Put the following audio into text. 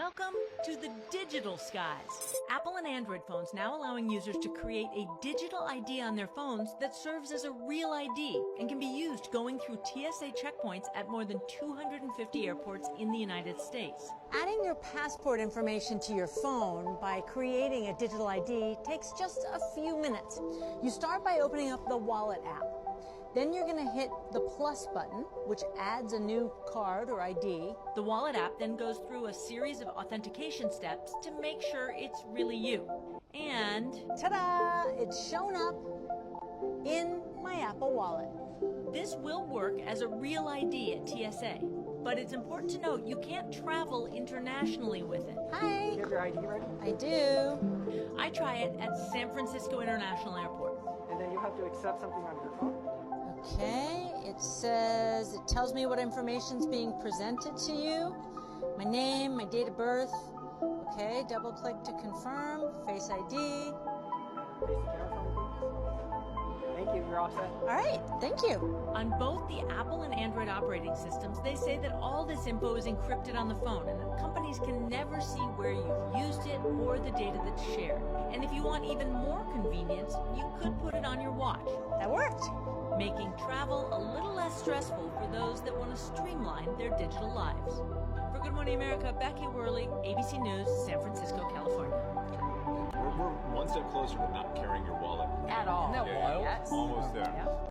Welcome to the digital skies. Apple and Android phones now allowing users to create a digital ID on their phones that serves as a real ID and can be used going through TSA checkpoints at more than 250 airports in the United States. Adding your passport information to your phone by creating a digital ID takes just a few minutes. You start by opening up the Wallet app. Then you're going to hit the plus button, which adds a new card or ID. The Wallet app then goes through a series of authentication steps to make sure it's really you. And ta-da! It's shown up in my Apple Wallet. This will work as a real ID at TSA. But it's important to note you can't travel internationally with it. Hi! You have your ID ready? I do. I try it at San Francisco International Airport. And then you have to accept something on your phone. Okay, it tells me what information's being presented to you. My name, my date of birth. Okay, double click to confirm. Face ID. Face the camera for me, please. Thank you, you're all set. All right, thank you. On both the Apple and Android operating systems, they say that all this info is encrypted on the phone and that companies can never see where you've used it or the data that's shared. And if you want even more convenience, you could put it on your watch. That worked. Making travel a little less stressful for those that want to streamline their digital lives. For Good Morning America, Becky Worley, ABC News, San Francisco, California. We're one step closer to not carrying your wallet. At all. Yeah, Yes. almost there. Yeah.